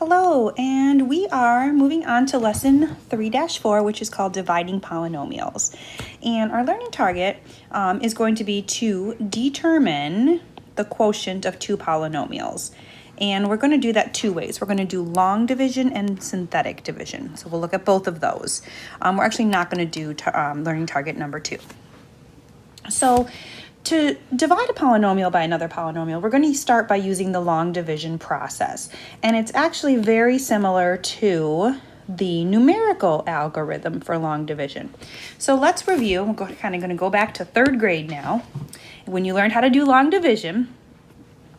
Hello, and we are moving on to lesson 3-4, which is called dividing polynomials. And our learning target is going to be to determine the quotient of two polynomials. And we're going to do that two ways. We're going to do long division and synthetic division. So we'll look at both of those. We're actually not going to do learning target number 2. So to divide a polynomial by another polynomial, we're going to start by using the long division process. And it's actually very similar to the numerical algorithm for long division. So let's review. We're kind of going to go back to 3rd grade now, when you learned how to do long division.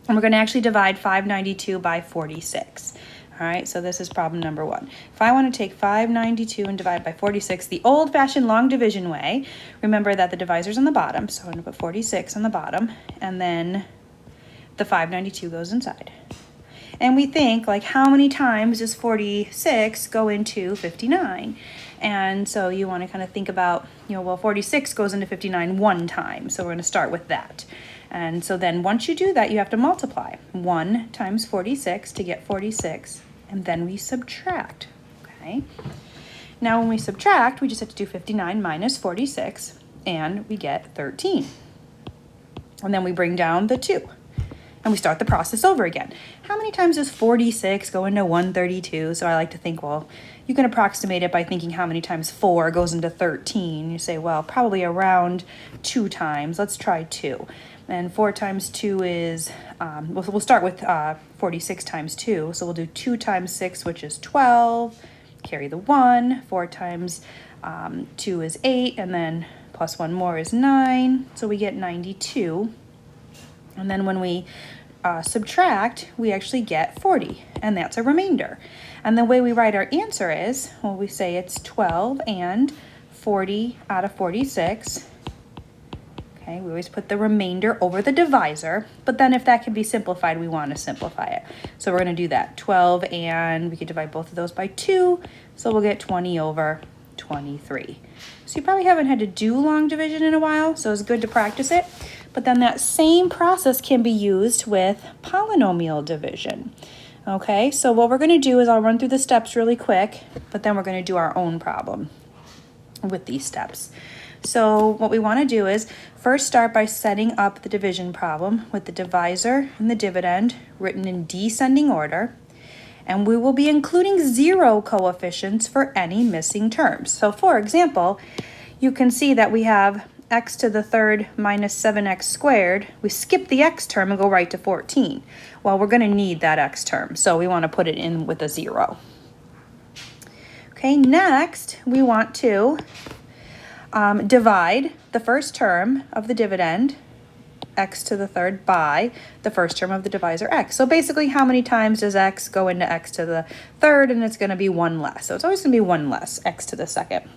And we're going to actually divide 592 by 46. All right, so this is problem number 1. If I want to take 592 and divide by 46 the old-fashioned long division way, remember that the divisor's on the bottom, so I'm going to put 46 on the bottom, and then the 592 goes inside. And we think, like, how many times does 46 go into 59? And so you want to kind of think about, well, 46 goes into 59 one time, so we're going to start with that. And so then once you do that, you have to multiply 1 times 46 to get 46, and then we subtract, okay? Now when we subtract, we just have to do 59 minus 46, and we get 13. And then we bring down the 2, and we start the process over again. How many times does 46 go into 132? So I like to think, well, you can approximate it by thinking how many times 4 goes into 13. You say, well, probably around 2 times. Let's try 2. And 4 times 2 is, we'll start with 46 times 2. So we'll do 2 times 6, which is 12. Carry the 1. 4 times 2 is 8. And then plus 1 more is 9. So we get 92. And then when we subtract, we actually get 40. And that's a remainder. And the way we write our answer is, well, we say it's 12 and 40 out of 46. Okay, we always put the remainder over the divisor, but then if that can be simplified, we want to simplify it. So we're going to do that. 12, and we could divide both of those by 2, so we'll get 20 over 23. So you probably haven't had to do long division in a while, so it's good to practice it. But then that same process can be used with polynomial division. Okay, so what we're going to do is I'll run through the steps really quick, but then we're going to do our own problem with these steps. So what we want to do is first start by setting up the division problem with the divisor and the dividend written in descending order. And we will be including 0 coefficients for any missing terms. So for example, you can see that we have x to the 3rd minus 7x squared. We skip the x term and go right to 14. Well, we're going to need that x term, so we want to put it in with a 0. Okay, next we want to divide the first term of the dividend, x to the 3rd, by the first term of the divisor, x. So basically, how many times does x go into x to the 3rd? And it's going to be 1 less. So it's always going to be 1 less, x to the 2nd.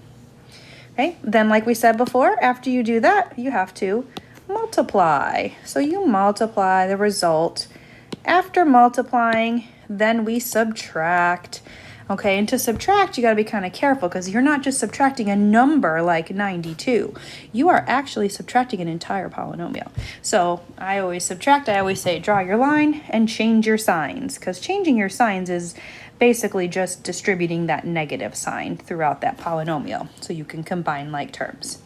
Okay, then like we said before, after you do that, you have to multiply. So you multiply the result. After multiplying, then we subtract. Okay, and to subtract, you got to be kind of careful because you're not just subtracting a number like 92. You are actually subtracting an entire polynomial. So I always subtract. I always say draw your line and change your signs, because changing your signs is basically just distributing that negative sign throughout that polynomial so you can combine like terms.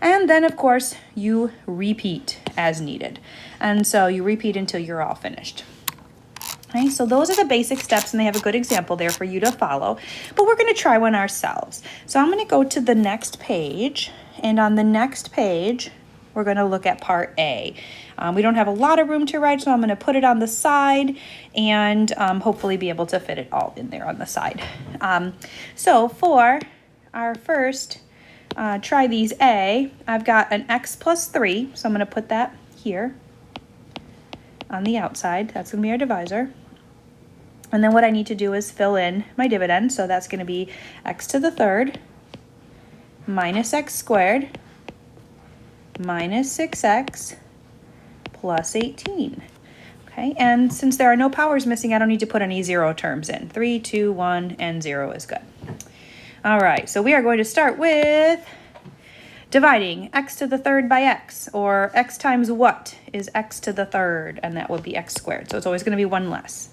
And then, of course, you repeat as needed. And so you repeat until you're all finished. Okay, so those are the basic steps, and they have a good example there for you to follow. But we're going to try one ourselves. So I'm going to go to the next page, and on the next page, we're going to look at part A. We don't have a lot of room to write, so I'm going to put it on the side and hopefully be able to fit it all in there on the side. So for our first try these A, I've got an x plus 3, so I'm going to put that here on the outside. That's going to be our divisor. And then what I need to do is fill in my dividend. So that's going to be x to the 3rd minus x squared minus 6x plus 18. Okay, and since there are no powers missing, I don't need to put any 0 terms in. 3, 2, 1, and 0 is good. All right, so we are going to start with dividing x to the 3rd by x, or x times what is x to the 3rd, and that would be x squared. So it's always going to be 1 less.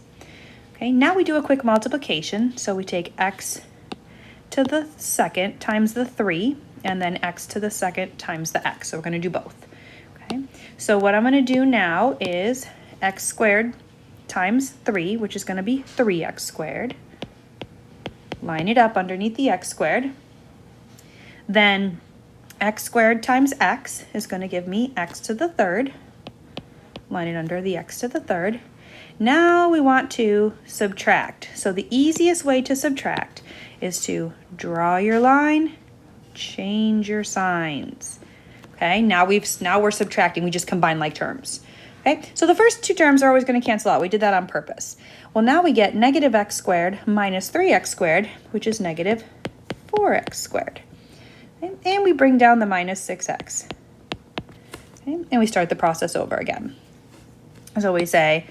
Okay, now we do a quick multiplication. So we take x to the second times the 3, and then x to the second times the x. So we're going to do both. Okay, so what I'm going to do now is x squared times 3, which is going to be 3x squared. Line it up underneath the x squared. Then x squared times x is going to give me x to the third. Line it under the x to the third. Now we want to subtract. So the easiest way to subtract is to draw your line, change your signs. Okay, now we're subtracting. We just combine like terms. Okay, so the first two terms are always going to cancel out. We did that on purpose. Well, now we get negative x squared minus 3x squared, which is negative 4x squared. Okay, and we bring down the minus 6x. Okay, and we start the process over again. So we say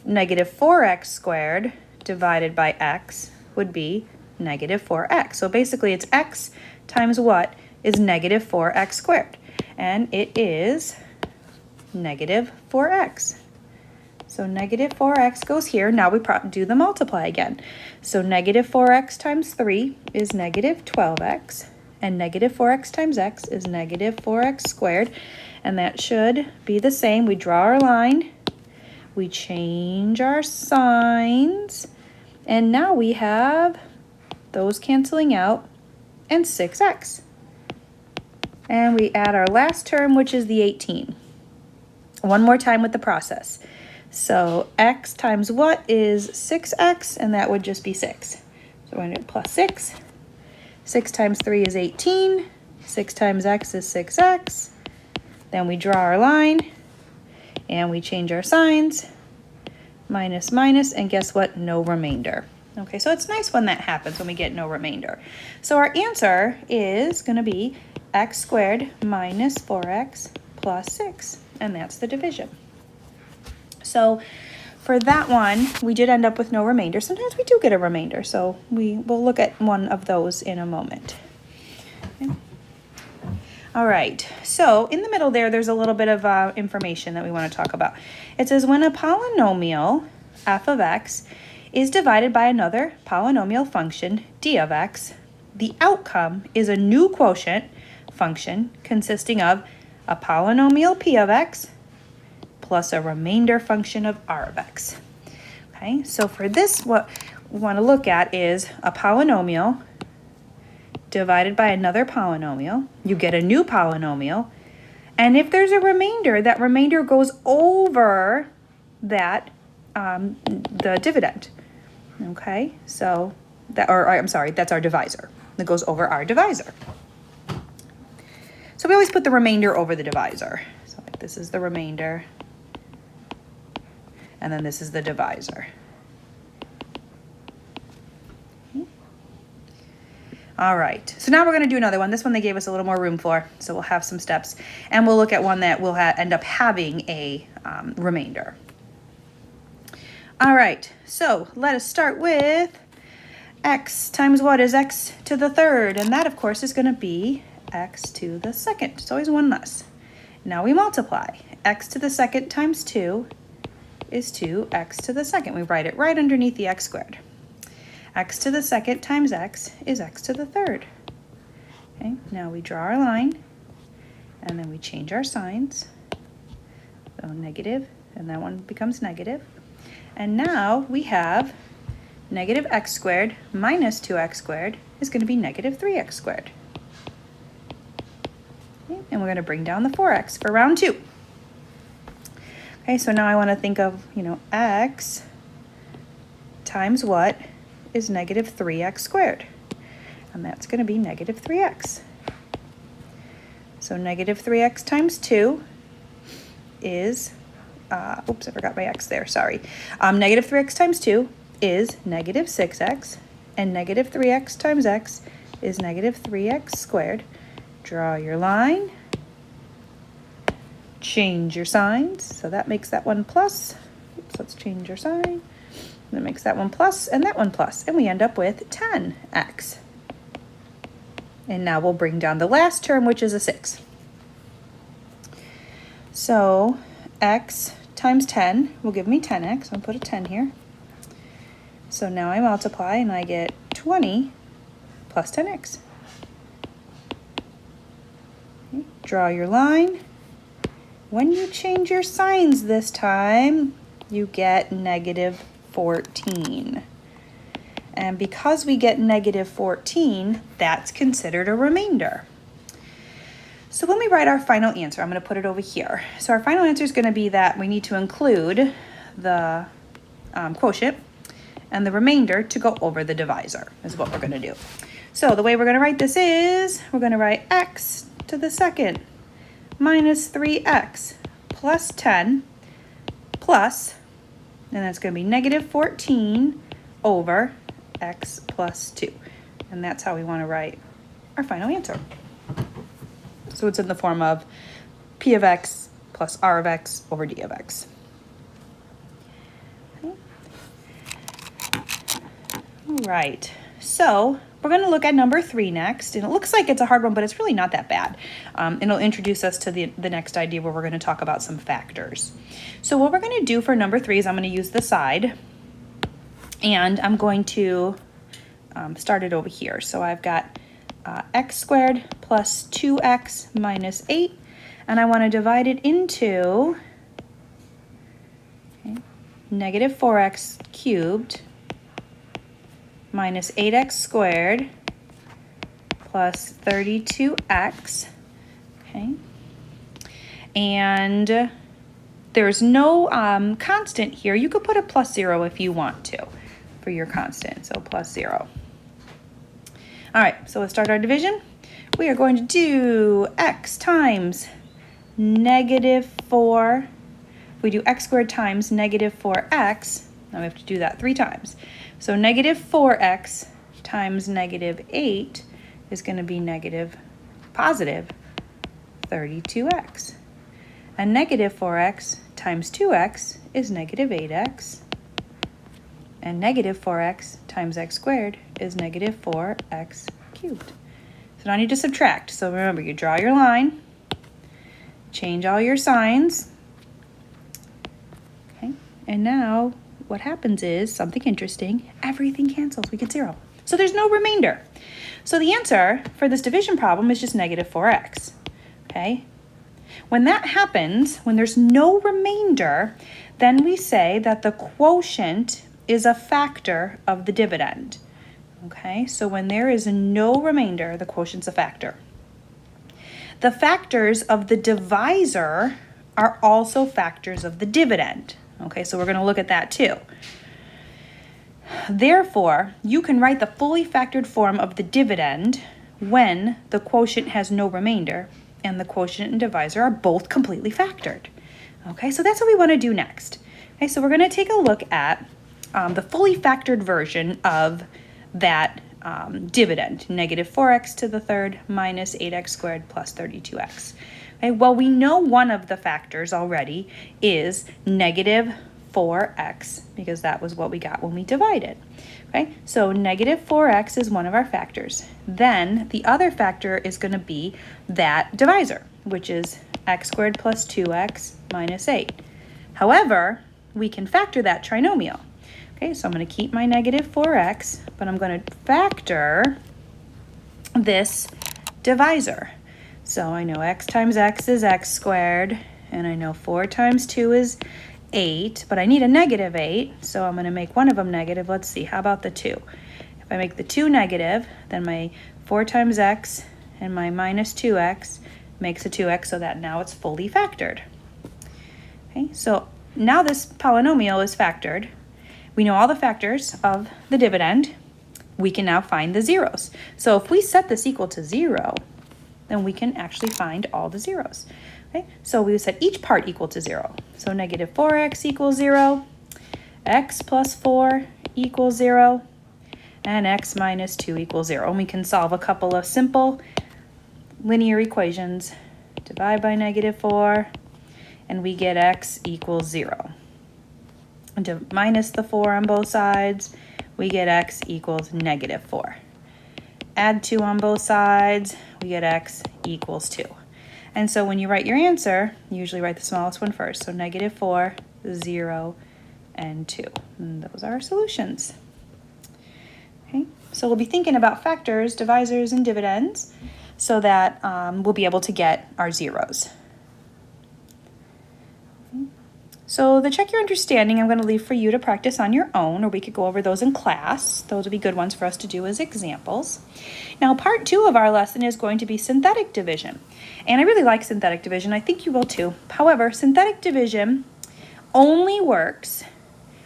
negative 4x squared divided by x would be negative 4x. So basically it's x times what is negative 4x squared. And it is negative 4x. So negative 4x goes here. Now we do the multiply again. So negative 4x times 3 is negative 12x. And negative 4x times x is negative 4x squared. And that should be the same. We draw our line. We change our signs, and now we have those canceling out and 6x. And we add our last term, which is the 18. One more time with the process. So x times what is 6x, and that would just be 6. So we're going to do plus 6. 6 times 3 is 18. 6 times x is 6x. Then we draw our line. And we change our signs, minus, minus, and guess what? No remainder. Okay, so it's nice when that happens, when we get no remainder. So our answer is going to be x squared minus 4x plus 6, and that's the division. So for that one, we did end up with no remainder. Sometimes we do get a remainder, so we'll look at one of those in a moment. Okay. All right, so in the middle there's a little bit of information that we want to talk about. It says when a polynomial, f of x, is divided by another polynomial function, d of x, the outcome is a new quotient function consisting of a polynomial p of x plus a remainder function of r of x. Okay, so for this, what we want to look at is a polynomial divided by another polynomial. You get a new polynomial, and if there's a remainder, that remainder goes over that the dividend. Okay, so that, or I'm sorry, that's our divisor. That goes over our divisor. So we always put the remainder over the divisor. So this is the remainder, and then this is the divisor. All right, so now we're going to do another one. This one they gave us a little more room for, so we'll have some steps. And we'll look at one that will end up having a remainder. All right, so let us start with x times what is x to the third? And that, of course, is going to be x to the second. It's always one less. Now we multiply. X to the second times 2 is 2x to the second. We write it right underneath the x squared. X to the second times x is x to the third. Okay, now we draw our line, and then we change our signs. So negative, and that one becomes negative. And now we have negative x squared minus 2x squared is going to be negative 3x squared. Okay, and we're going to bring down the 4x for round 2. Okay, so now I want to think of, x times what is negative 3x squared, and that's going to be negative 3x. So negative 3x times 2 is, oops, I forgot my x there, sorry. Negative 3x times 2 is negative 6x, and negative 3x times x is negative 3x squared. Draw your line, change your signs, so that makes that one plus. Oops, let's change our sign. That makes that one plus and that one plus, and we end up with 10x. And now we'll bring down the last term, which is a 6. So x times 10 will give me 10x. I'll put a 10 here. So now I multiply and I get 20 plus 10x. Okay. Draw your line. When you change your signs this time, you get negative 14. And because we get negative 14, that's considered a remainder. So when we write our final answer, I'm going to put it over here. So our final answer is going to be that we need to include the quotient and the remainder to go over the divisor is what we're going to do. So the way we're going to write this is we're going to write x to the second minus 3x plus 10 plus, and that's going to be negative 14 over x plus 2. And that's how we want to write our final answer. So it's in the form of p of x plus r of x over d of x. Okay. All right, so we're going to look at number 3 next, and it looks like it's a hard one, but it's really not that bad. It'll introduce us to the next idea where we're going to talk about some factors. So what we're going to do for number 3 is I'm going to use the side, and I'm going to start it over here. So I've got x squared plus 2x minus 8, and I want to divide it into negative 4x cubed minus 8x squared plus 32x, okay? And there's no constant here. You could put a plus 0 if you want to for your constant, so plus 0. All right, so let's start our division. We are going to do x times negative 4. If we do x squared times negative 4x, now we have to do that 3 times. So negative 4x times negative 8 is going to be positive 32x. And negative 4x times 2x is negative 8x. And negative 4x times x squared is negative 4x cubed. So now I need to subtract. So remember, you draw your line, change all your signs. Okay, and now what happens is something interesting. Everything cancels. We get 0. So there's no remainder. So the answer for this division problem is just negative 4x. Okay? When that happens, when there's no remainder, then we say that the quotient is a factor of the dividend. Okay? So when there is no remainder, the quotient's a factor. The factors of the divisor are also factors of the dividend. Okay, so we're going to look at that too. Therefore, you can write the fully factored form of the dividend when the quotient has no remainder and the quotient and divisor are both completely factored. Okay, so that's what we want to do next. Okay, so we're going to take a look at the fully factored version of that dividend, negative 4x to the third minus 8x squared plus 32x. Okay, well, we know one of the factors already is negative 4x because that was what we got when we divided. Okay, so negative 4x is one of our factors. Then the other factor is going to be that divisor, which is x squared plus 2x minus 8. However, we can factor that trinomial. Okay, so I'm going to keep my negative 4x, but I'm going to factor this divisor. So I know x times x is x squared, and I know 4 times 2 is 8, but I need a negative 8, so I'm going to make one of them negative. Let's see, how about the 2? If I make the 2 negative, then my 4 times x and my minus 2x makes a 2x, so that now it's fully factored. Okay, so now this polynomial is factored. We know all the factors of the dividend. We can now find the zeros. So if we set this equal to 0, then we can actually find all the zeros. Okay, so we set each part equal to 0. So negative 4x equals 0, x plus 4 equals 0, and x minus 2 equals 0. And we can solve a couple of simple linear equations. Divide by negative 4, and we get x equals 0. And to minus the 4 on both sides, we get x equals negative 4. Add 2 on both sides, we get x equals 2. And so when you write your answer, you usually write the smallest one first. So negative 4, 0, and 2. And those are our solutions. Okay, so we'll be thinking about factors, divisors, and dividends so that we'll be able to get our zeros. So the check your understanding I'm going to leave for you to practice on your own, or we could go over those in class. Those would be good ones for us to do as examples. Now, part 2 of our lesson is going to be synthetic division. And I really like synthetic division. I think you will too. However, synthetic division only works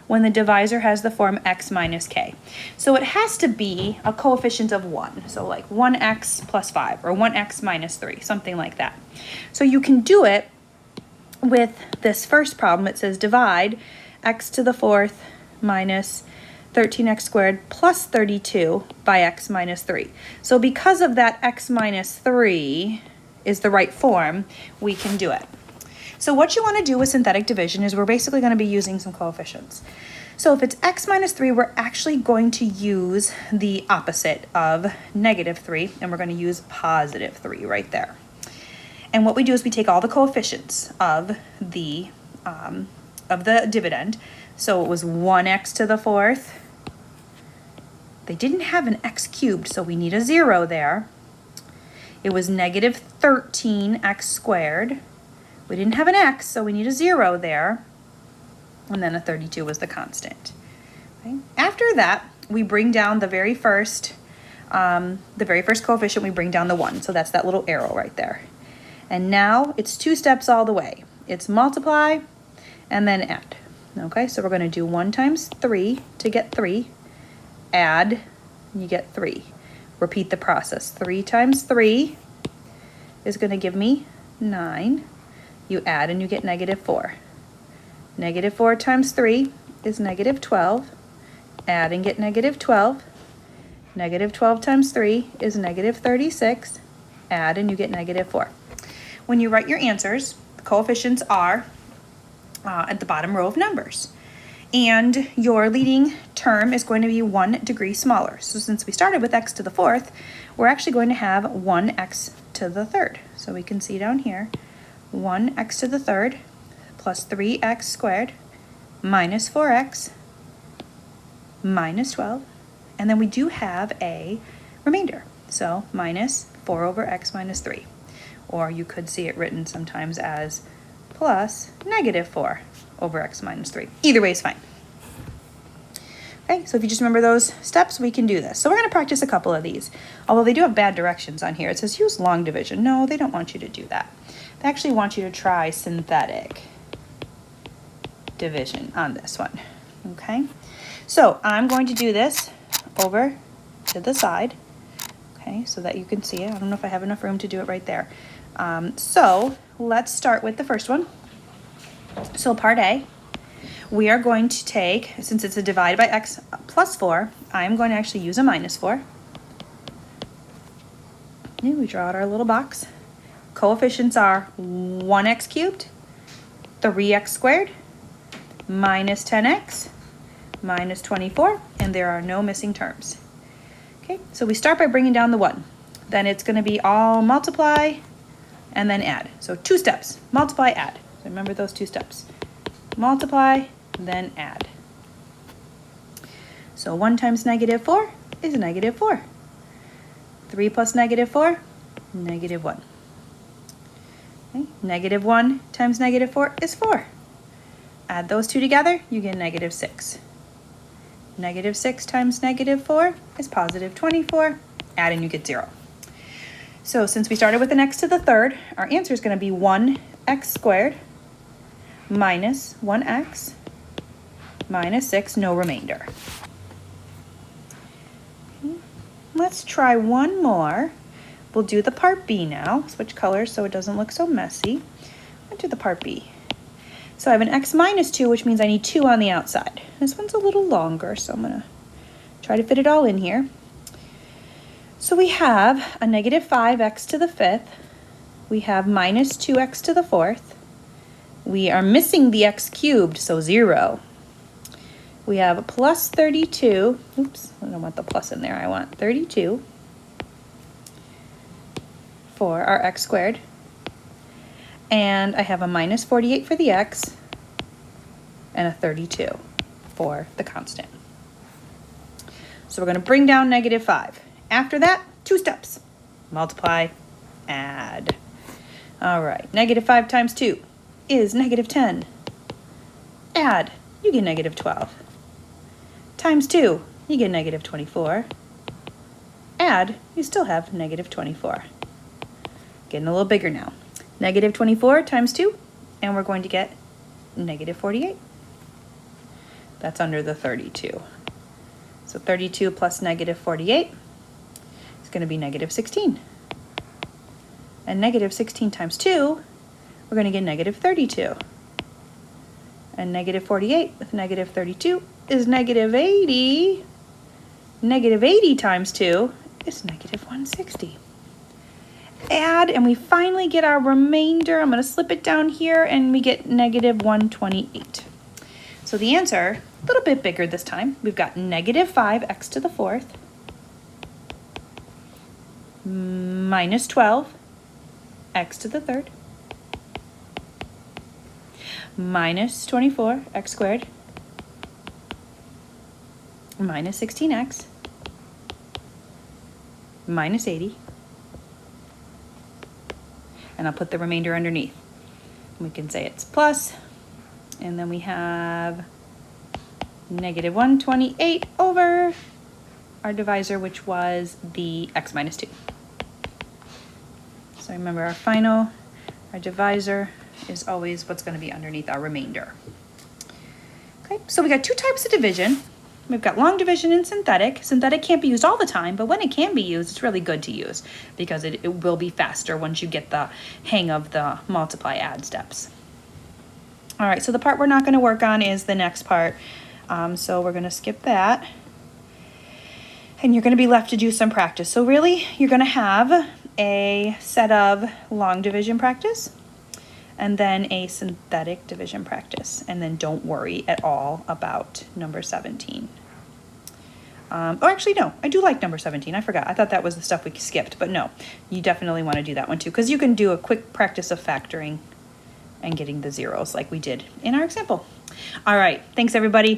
when the divisor has the form x minus k. So it has to be a coefficient of 1. So like 1x plus 5 or 1x minus 3, something like that. So you can do it with this first problem. It says divide x to the 4th minus 13x squared plus 32 by x minus 3. So because of that x minus 3 is the right form, we can do it. So what you want to do with synthetic division is we're basically going to be using some coefficients. So if it's x minus 3, we're actually going to use the opposite of negative 3, and we're going to use positive 3 right there. And what we do is we take all the coefficients of the dividend. So it was 1x to the 4th. They didn't have an x cubed, so we need a 0 there. It was negative 13x squared. We didn't have an x, so we need a 0 there. And then a 32 was the constant. Okay. After that, we bring down the very first coefficient, we bring down the 1. So that's that little arrow right there. And now it's 2 steps all the way. It's multiply and then add. Okay, so we're going to do 1 times 3 to get 3. Add, and you get 3. Repeat the process. 3 times 3 is going to give me 9. You add and you get negative 4. Negative 4 times 3 is negative 12. Add and get negative 12. Negative 12 times 3 is negative 36. Add and you get negative 4. When you write your answers, the coefficients are at the bottom row of numbers. And your leading term is going to be 1 degree smaller. So since we started with x to the 4th, we're actually going to have 1x to the 3rd. So we can see down here, 1x to the 3rd plus 3x squared minus 4x minus 12. And then we do have a remainder. So minus 4 over x minus 3. Or you could see it written sometimes as plus negative 4 over x minus 3. Either way is fine. Okay, so if you just remember those steps, we can do this. So we're going to practice a couple of these. Although they do have bad directions on here. It says use long division. No, they don't want you to do that. They actually want you to try synthetic division on this one. Okay, so I'm going to do this over to the side. Okay, so that you can see it. I don't know if I have enough room to do it right there. So let's start with the first one. So part A, we are going to take, since it's a divide by x plus 4, I'm going to actually use a minus 4. And we draw out our little box. Coefficients are 1x cubed, 3x squared, minus 10x, minus 24, and there are no missing terms. Okay, so we start by bringing down the 1. Then it's going to be all multiply and then add. So 2 steps, multiply, add. So remember those 2 steps. Multiply, then add. So 1 times negative 4 is negative 4. 3 plus negative 4, negative 1. Okay. Negative 1 times negative 4 is 4. Add those 2 together, you get negative 6. Negative 6 times negative 4 is positive 24. Add and you get 0. So since we started with an x to the 3rd, our answer is going to be 1x squared minus 1x minus 6, no remainder. Okay. Let's try one more. We'll do the part B now. Switch colors so it doesn't look so messy. I'll do the part B. So I have an x minus 2, which means I need 2 on the outside. This one's a little longer, so I'm going to try to fit it all in here. So we have a negative 5x to the 5th. We have minus 2x to the 4th. We are missing the x cubed, so 0. We have a plus 32. Oops, I don't want the plus in there. I want 32 for our x squared. And I have a minus 48 for the x and a 32 for the constant. So we're going to bring down negative 5. After that, 2 steps. Multiply, add. All right, negative 5 times 2 is negative 10. Add, you get negative 12. Times 2, you get negative 24. Add, you still have negative 24. Getting a little bigger now. Negative 24 times 2, and we're going to get negative 48. That's under the 32. So 32 plus negative 48 is going to be negative 16. And negative 16 times 2, we're going to get negative 32. And negative 48 with negative 32 is negative 80. Negative 80 times 2 is negative 160. Add, and we finally get our remainder. I'm going to slip it down here, and we get negative 128. So the answer, a little bit bigger this time. We've got negative 5x to the 4th minus 12 x to the 3rd minus 24 x squared minus 16x minus 80. And I'll put the remainder underneath. We can say it's plus, and then we have negative 128 over our divisor, which was the x minus 2. So remember our divisor is always what's going to be underneath our remainder. Okay, so we got 2 types of division. We've got long division and synthetic. Synthetic can't be used all the time, but when it can be used, it's really good to use because it will be faster once you get the hang of the multiply add steps. All right, so the part we're not going to work on is the next part. So we're going to skip that. And you're going to be left to do some practice. So really, you're going to have a set of long division practice and then a synthetic division practice. And then don't worry at all about number 17. Oh, actually, no, I do like number 17. I forgot. I thought that was the stuff we skipped, but no, you definitely want to do that one too, because you can do a quick practice of factoring and getting the zeros like we did in our example. All right, thanks everybody.